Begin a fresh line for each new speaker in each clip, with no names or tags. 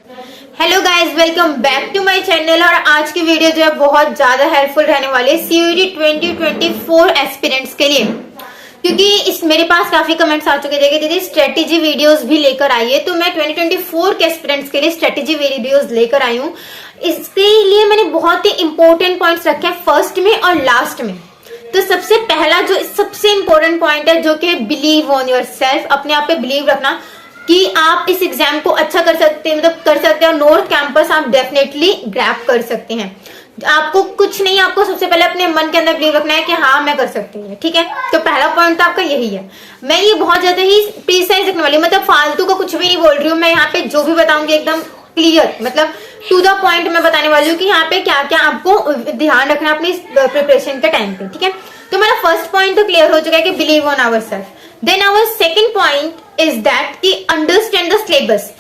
Hello guys, welcome back to my channel. और आज की वीडियो जो है बहुत ज्यादा हेल्पफुल रहने वाली है सीयूईटी 2024 एस्पिरेंट्स के लिए, क्योंकि इस मेरे पास काफी कमेंट्स आ चुके थे कि दीदी स्ट्रेटेजी वीडियोस भी लेकर आइए। तो मैं 2024 के एस्पिरेंट्स के लिए स्ट्रेटेजी वीडियोस लेकर आई हूँ। इसके लिए मैंने बहुत ही इंपॉर्टेंट पॉइंट्स रखे हैं फर्स्ट में और लास्ट में। तो सबसे पहला जो सबसे इंपॉर्टेंट पॉइंट है जो कि बिलीव ऑन योर सेल्फ, अपने आप पे बिलीव रखना कि आप इस एग्जाम को अच्छा कर सकते हैं, मतलब कर सकते हैं। और नॉर्थ कैंपस आप डेफिनेटली ग्रैब कर सकते हैं। आपको कुछ नहीं, आपको सबसे पहले अपने मन के अंदर बिलीव रखना है कि हाँ मैं कर सकती हूँ, ठीक है। तो पहला पॉइंट तो आपका यही है। मैं ये बहुत ज्यादा ही प्रीसाइज रखने वाली, मतलब फालतू का कुछ भी नहीं बोल रही हूँ। मैं यहाँ पे जो भी बताऊंगी एकदम क्लियर, मतलब टू द पॉइंट मैं बताने वाली हूँ कि यहाँ पे क्या क्या आपको ध्यान रखना है अपनी प्रिपरेशन के टाइम पे, ठीक है। तो मेरा फर्स्ट पॉइंट तो क्लियर हो चुका है कि believe on our self. Then our second point is that कि अंडरस्टैंड द सिलेबस।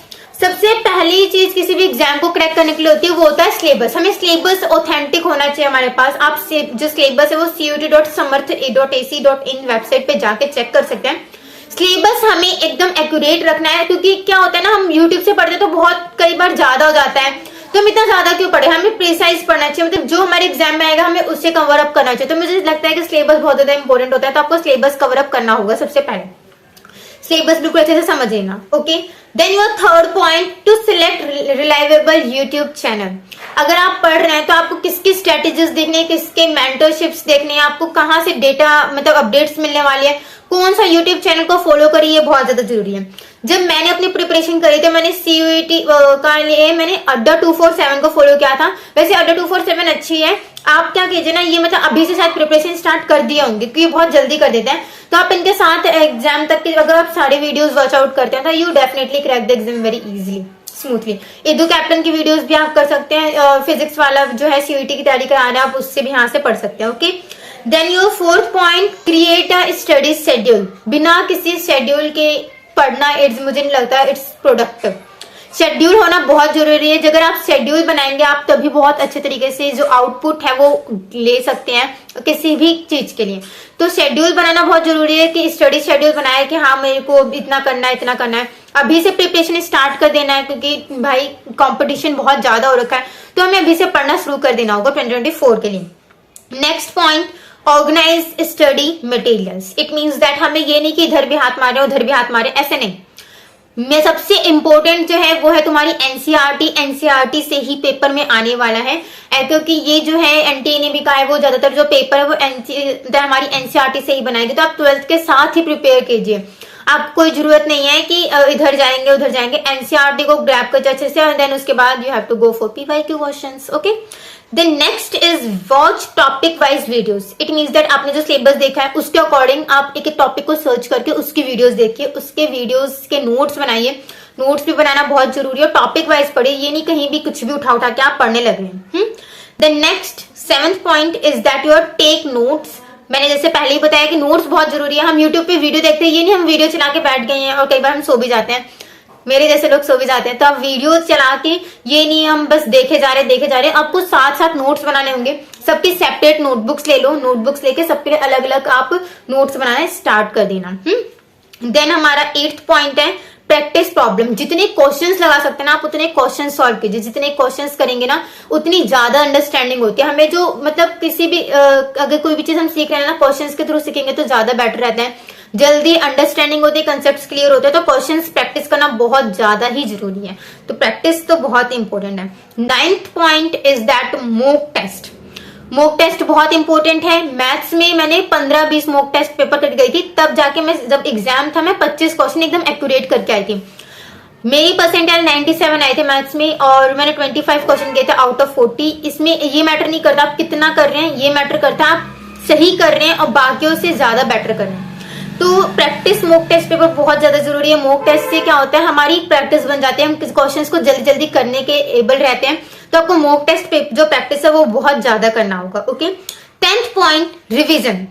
सबसे पहली चीज किसी भी एग्जाम को क्रैक करने के लिए होती है वो होता है सिलेबस। हमें सिलेबस ऑथेंटिक होना चाहिए हमारे पास। आप जो सिलेबस है वो cut.samarth.ac.in वेबसाइट पे जाके चेक कर सकते हैं। सिलेबस हमें एकदम एक्यूरेट रखना है, क्योंकि क्या होता है ना, हम यूट्यूब से पढ़ते हैं तो बहुत कई बार ज्यादा हो जाता है। तो हम इतना ज्यादा क्यों पढ़े, हमें प्रिसाइज पढ़ना चाहिए, मतलब जो हमारे एग्जाम में आएगा हमें उससे कवर अप करना चाहिए। तो मुझे लगता है कि सिलेबस बहुत ज्यादा इंपॉर्टेंट होता है। तो आपको सिलेबस कवर अप करना होगा सबसे पहले। सिलेबस बिल्कुल अच्छे से समझ लेना, okay. Then your third point, to select reliable YouTube channel. अगर आप पढ़ रहे हैं तो आपको किसकी स्ट्रेटेजीज देखनी है, किसके मेंटरशिप्स देखने हैं, आपको कहाँ से डेटा मतलब अपडेट्स मिलने वाली है, कौन सा यूट्यूब चैनल को फॉलो करिए, ये बहुत ज्यादा जरूरी है। जब मैंने अपनी प्रिपरेशन करी थी, मैंने सीयूईटी का लिए मैंने अड्डा 247 को फॉलो किया था। वैसे अड्डा 247 अच्छी है, आप क्या कीजिए ना, ये मतलब अभी से शायद प्रिपरेशन स्टार्ट कर दिए होंगे क्योंकि बहुत जल्दी कर देते हैं। तो आप इनके साथ एग्जाम तक के अगर आप सारे वीडियोस वॉच आउट करते हैं तो you definitely crack the exam very easily, smoothly. Edu captain की वीडियोस भी आप कर सकते हैं। फिजिक्स वाला जो है सीयूईटी की तैयारी करा रहे हैं, आप उससे भी यहाँ से पढ़ सकते हैं, okay. Then your fourth point, create a study schedule. बिना किसी शेड्यूल के पढ़ना मुझे नहीं लगता इट्स प्रोडक्टिव। शेड्यूल होना बहुत जरूरी है। अगर आप शेड्यूल बनाएंगे आप तभी बहुत अच्छे तरीके से जो आउटपुट है वो ले सकते हैं किसी भी चीज के लिए। तो शेड्यूल बनाना बहुत जरूरी है कि स्टडी शेड्यूल बनाए कि हाँ मेरे को इतना करना है, इतना करना है। अभी से प्रिपरेशन स्टार्ट कर देना है, क्योंकि भाई कंपटीशन बहुत ज्यादा हो रखा है। तो हमें अभी से पढ़ना शुरू कर देना होगा 2024 के लिए। Next point, organise study materials. It means that हमें ये नहीं कि इधर भी हाथ मारे उधर भी हाथ मारे, ऐसे नहीं। मैं सबसे इंपॉर्टेंट जो है वो है तुम्हारी एनसीईआरटी। एनसीईआरटी से ही पेपर में आने वाला है, क्योंकि ये जो है एनटीए ने भी कहा है वो ज्यादातर जो पेपर है वो हमारी एनसीईआरटी से ही बनाएगी। तो आप 12th के साथ ही प्रिपेयर कीजिए। आप कोई जरूरत नहीं है कि इधर जाएंगे उधर जाएंगे। एनसीईआरटी को ग्रैब करके अच्छे से, और देन उसके बाद you have to go for PYQ questions, okay. Then next is watch topic wise videos. It means that आपने जो सिलेबस देखा है उसके अकॉर्डिंग आप एक एक टॉपिक को सर्च करके उसकी वीडियोस देखिए, उसके वीडियोस के नोट्स बनाइए। नोट्स भी बनाना बहुत जरूरी है। टॉपिक वाइज पढ़िए, ये नहीं कहीं भी कुछ भी उठा के आप पढ़ने लगे। Then next 7th point is that your take notes. मैंने जैसे पहले ही बताया कि नोट्स बहुत जरूरी है। हम यूट्यूब पे वीडियो देखते हैं, ये नहीं हम वीडियो चला के बैठ गए हैं और कई बार हम सो भी जाते हैं। मेरे जैसे लोग सो भी जाते हैं। तो आप वीडियो चला के ये नहीं हम बस देखे जा रहे हैं। आपको साथ साथ नोट्स बनाने होंगे। सबकी सेपरेट नोटबुक्स ले लो, नोटबुक्स लेके सबके लिए अलग अलग आप नोट्स बनाना स्टार्ट कर देना। देन हमारा 8th पॉइंट है प्रैक्टिस प्रॉब्लम। जितने क्वेश्चंस लगा सकते हैं ना आप उतने क्वेश्चन सॉल्व कीजिए। जितने क्वेश्चंस करेंगे ना उतनी ज्यादा अंडरस्टैंडिंग होती है हमें। जो मतलब किसी भी अगर कोई भी चीज हम सीख रहे हैं ना क्वेश्चंस के थ्रू सीखेंगे तो ज्यादा बेटर रहता है। जल्दी अंडरस्टैंडिंग होती है, कंसेप्ट्स क्लियर होते हैं। तो क्वेश्चंस प्रैक्टिस करना बहुत ज्यादा ही जरूरी है। तो प्रैक्टिस तो बहुत इंपॉर्टेंट है। 9th point is that mock test. Mock test बहुत इंपॉर्टेंट है। मैथ्स में मैंने 15-20 मॉक टेस्ट पेपर करके गई थी, तब जाके मैं जब एग्जाम था मैं 25 क्वेश्चन एकदम एक्यूरेट करके आई थी। मेरी परसेंटाइल 97 आए थे मैथ्स में, और मैंने 25 क्वेश्चन किए थे आउट ऑफ 40। इसमें ये मैटर नहीं करता आप कितना कर रहे हैं, ये मैटर करता है आप सही कर रहे हैं और बाकियों से ज्यादा बेटर कर रहे हैं। तो प्रैक्टिस मॉक टेस्ट पेपर बहुत ज्यादा जरूरी है। मॉक टेस्ट से क्या होता है, हमारी प्रैक्टिस बन जाती है, हम क्वेश्चंस को जल्दी जल्दी करने के एबल रहते हैं। तो आपको मॉक टेस्ट जो प्रैक्टिस है वो बहुत ज्यादा करना होगा, okay. 10th point, revision.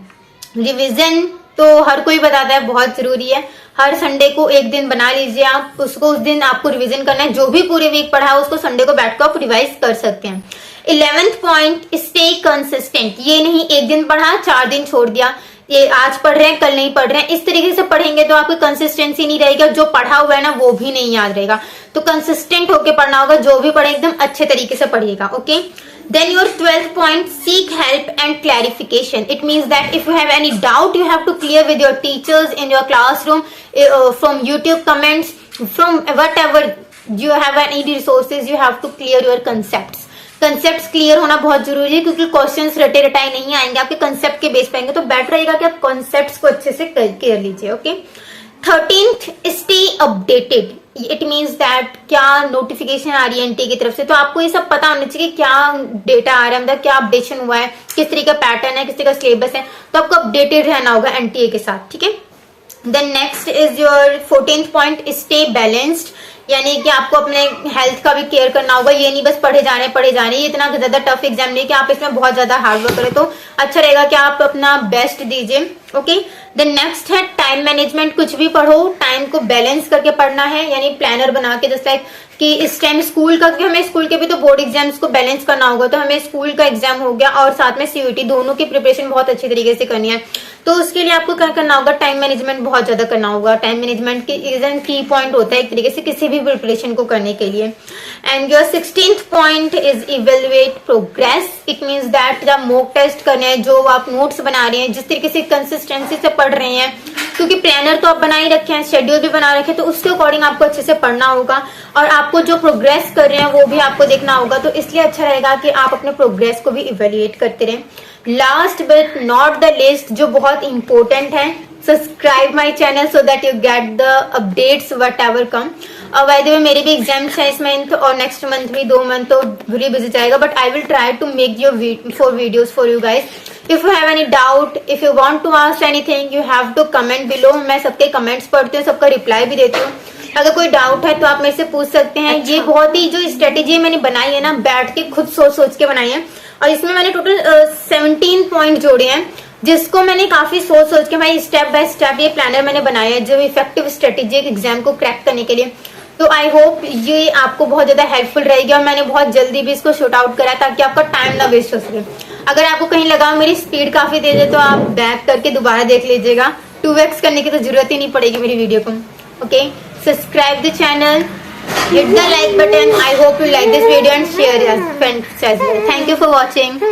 Revision तो हर कोई बताता है बहुत जरूरी है। हर संडे को एक दिन बना लीजिए आप, उसको उस दिन आपको रिवीजन करना है। जो भी पूरे वीक पढ़ा है उसको संडे को बैठ कर आप रिवाइज कर सकते हैं। 11th point, stay consistent. ये नहीं एक दिन पढ़ा 4 दिन छोड़ दिया, ये आज पढ़ रहे हैं कल नहीं पढ़ रहे हैं, इस तरीके से पढ़ेंगे तो आपकी कंसिस्टेंसी नहीं रहेगी, जो पढ़ा हुआ है ना वो भी नहीं याद रहेगा। तो कंसिस्टेंट होके पढ़ना होगा, जो भी पढ़े एकदम अच्छे तरीके से पढ़िएगा। Okay, then your 12th point, seek help and clarification. It means that if you have any doubt, you have to clear with your teachers in your classroom, from YouTube comments, from whatever you have any resources, you have to clear your concepts. Concept clear होना बहुत जरूरी है, क्योंकि questions रटे रटाए नहीं आएंगे, आपके concept के बेस पे आएंगे, तो बेटर रहेगा कि आप कंसेप्ट्स को अच्छे से कर लीजिए। Okay, 13th, stay updated. It means that क्या नोटिफिकेशन आ रही है एनटीए की तरफ से, तो आपको ये सब पता होना चाहिए कि क्या डेटा आ रहा है, मतलब क्या अपडेशन हुआ है, किस तरीके का पैटर्न है, किस तरीके का सिलेबस है, तो आपको अपडेटेड रहना होगा एनटीए के साथ। ठीक है, then next is your 14th point, stay balanced. यानी कि आपको अपने हेल्थ का भी केयर करना होगा, ये नहीं बस पढ़े जा रहे हैं, ये इतना ज्यादा टफ एग्जाम नहीं कि आप इसमें बहुत ज्यादा हार्ड वर्क करें, तो अच्छा रहेगा कि आप अपना बेस्ट दीजिए। ओके, देन नेक्स्ट है टाइम मैनेजमेंट। कुछ भी पढ़ो टाइम को बैलेंस करके पढ़ना है, यानी प्लानर बना के, जस्ट लाइक कि इस टाइम स्कूल का, हमें स्कूल के भी तो बोर्ड एग्जाम्स को बैलेंस करना होगा, तो हमें स्कूल का एग्जाम हो गया और साथ में सीयूटी, दोनों की प्रिपरेशन बहुत अच्छी तरीके से करनी है, तो उसके लिए आपको क्या करना होगा, टाइम मैनेजमेंट बहुत ज्यादा करना होगा। टाइम मैनेजमेंट की की पॉइंट होता है एक तरीके से किसी भी प्रिपरेशन को करने के लिए। And your 16th point is evaluate progress. It means that जब मॉक टेस्ट करने हैं, जो आप नोट्स बना रहे हैं, जिस तरीके से कंसिस्टेंसी से पढ़ रहे हैं, क्योंकि प्लानर तो आप बना ही रखे हैं, शेड्यूल भी बना रखे हैं, तो उसके अकॉर्डिंग आपको अच्छे से पढ़ना होगा, और आपको जो प्रोग्रेस कर रहे हैं वो भी आपको देखना होगा, तो इसलिए अच्छा रहेगा कि आप अपने प्रोग्रेस को भी इवेल्युएट करते रहें। Last but not the list, जो बहुत इंपॉर्टेंट है, subscribe my channel so that you get the updates what ever come. और बाय द वे मेरे भी एग्जाम्स है इस मंथ, और नेक्स्ट मंथ भी 2 मंथ तो बुरी बिजी जाएगा, but I will try to make your videos for you guys. If you have any doubt, if you want to ask anything, you have to comment below. मैं सबके comments पढ़ती हूँ, सबका reply भी देती हूँ। अगर कोई डाउट है तो आप मेरे से पूछ सकते हैं। ये बहुत ही जो स्ट्रेटेजी मैंने बनाई है ना, बैठ के खुद सोच के बनाई है, और इसमें मैंने टोटल 17 पॉइंट जोड़े हैं, जिसको मैंने काफी सोच के भाई स्टेप बाय स्टेप ये प्लानर मैंने बनाया है, जो इफेक्टिव स्ट्रेटेजी एग्जाम को क्रैक करने के लिए। तो आई होप ये आपको बहुत ज्यादा हेल्पफुल रहेगी, और मैंने बहुत जल्दी भी इसको शूट आउट करा ताकि आपका टाइम ना वेस्ट हो सके। अगर आपको कहीं लगा मेरी स्पीड काफी तेज है, तो आप बैक करके दोबारा देख लीजिएगा, 2x करने की तो जरूरत ही नहीं पड़ेगी मेरी वीडियो को। Okay, subscribe the channel, hit the like button. I hope you like this video and share your friends as well. Thank you for watching.